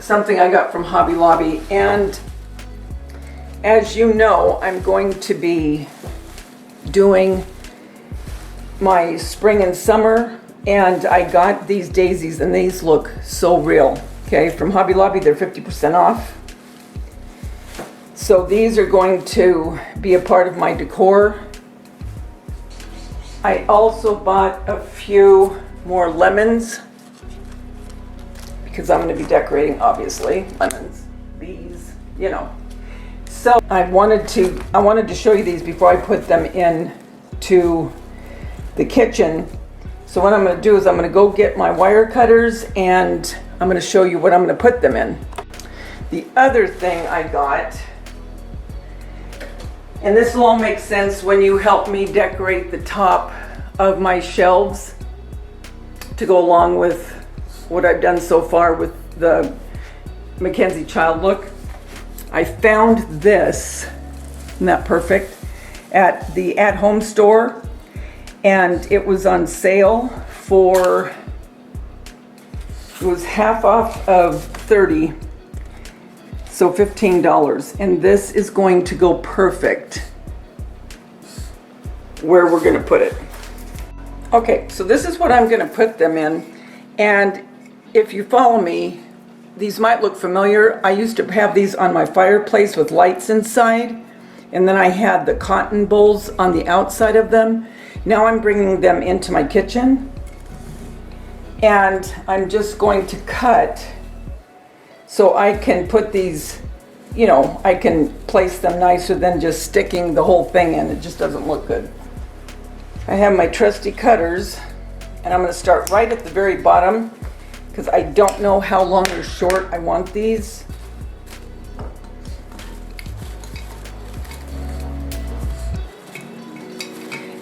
something I got from Hobby Lobby, and as you know, I'm going to be doing my spring and summer, and I got these daisies, and these look so real. Okay, from Hobby Lobby, they're 50% off. So these are going to be a part of my decor. I also bought a few more lemons because I'm going to be decorating, obviously. Lemons, these, you know. So I wanted to show you these before I put them in to the kitchen. So what I'm going to do is I'm going to go get my wire cutters, and I'm going to show you what I'm going to put them in. The other thing I got, and this will all make sense when you help me decorate the top of my shelves to go along with what I've done so far with the Mackenzie Child look. I found this, isn't that perfect, at the at-home store, and it was on sale for, it was half off of 30, so $15, and this is going to go perfect where we're going to put it. Okay, so this is what I'm going to put them in, and if you follow me, these might look familiar. I used to have these on my fireplace with lights inside, and then I had the cotton bowls on the outside of them. Now I'm bringing them into my kitchen, and I'm just going to cut so I can put these, you know, I can place them nicer than just sticking the whole thing in. It just doesn't look good. I have my trusty cutters, and I'm going to start right at the very bottom because I don't know how long or short I want these.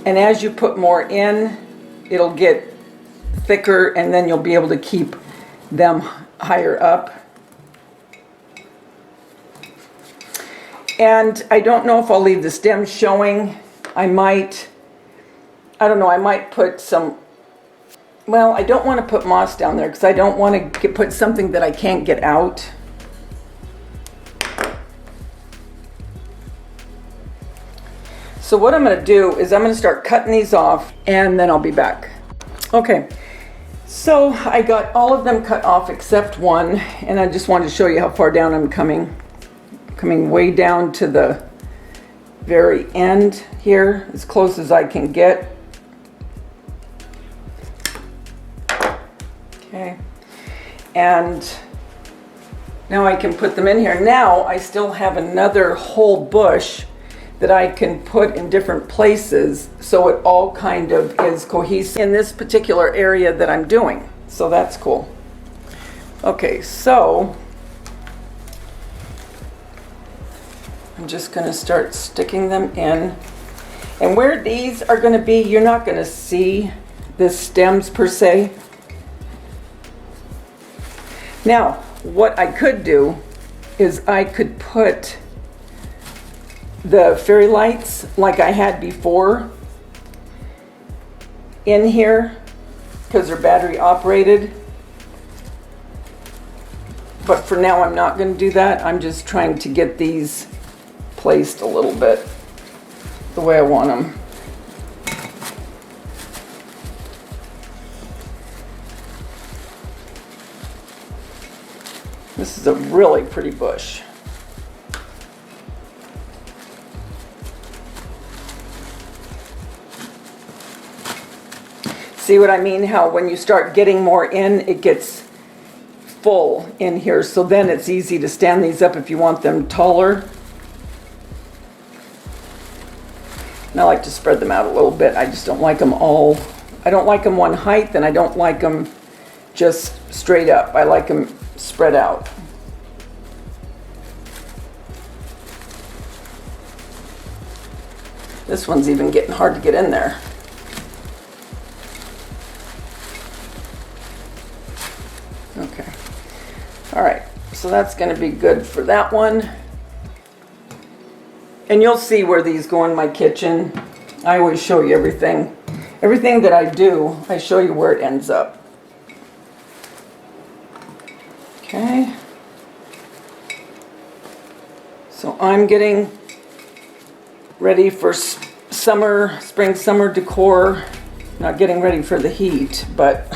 And as you put more in, it'll get thicker, and then you'll be able to keep them higher up. And I don't know if I'll leave the stems showing. I don't know, I might put some, well, I don't want to put moss down there because I don't want to put something that I can't get out. So what I'm going to do is I'm going to start cutting these off, and then I'll be back. Okay, so I got all of them cut off except one, and I just wanted to show you how far down I'm coming. Coming way down to the very end here, as close as I can get. Okay, and now I can put them in here. Now I still have another whole bush that I can put in different places, so it all kind of is cohesive in this particular area that I'm doing. So that's cool. Okay, so I'm just going to start sticking them in. And where these are going to be, you're not going to see the stems per se. Now, what I could do is I could put the fairy lights like I had before in here because they're battery operated. But for now, I'm not going to do that. I'm just trying to get these placed a little bit the way I want them. This is a really pretty bush. See what I mean? How when you start getting more in, it gets full in here. So then it's easy to stand these up if you want them taller. And I like to spread them out a little bit. I just don't like them all. I don't like them one height, and I don't like them just straight up. I like them spread out. This one's even getting hard to get in there. Okay. All right. So that's going to be good for that one. And you'll see where these go in my kitchen. I always show you everything. Everything that I do, I show you where it ends up. Okay. So I'm getting ready for summer, spring, summer decor. Not getting ready for the heat, but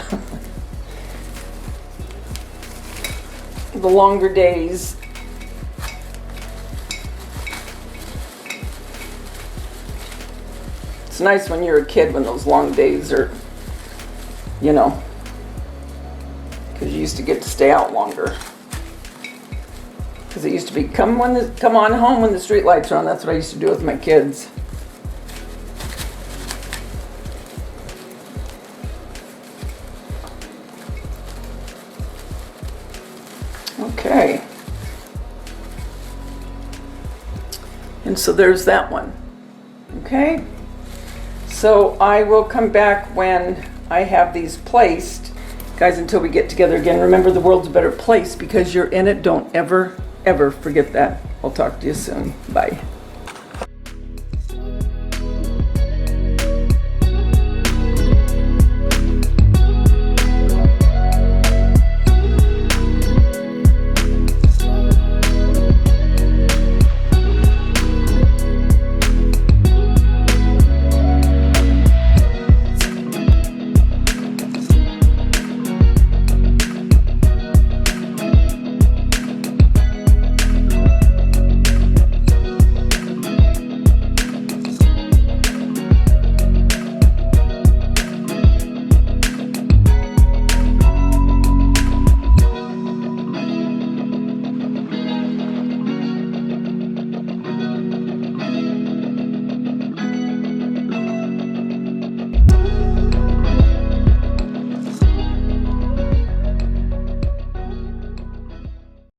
the longer days. It's nice when you're a kid when those long days are, you know, because you used to get to stay out longer. Because it used to be come on home when the street lights are on. That's what I used to do with my kids. Okay. And so there's that one. Okay. So I will come back when I have these placed. Guys, until we get together again, remember the world's a better place because you're in it. Don't ever, ever forget that. I'll talk to you soon. Bye.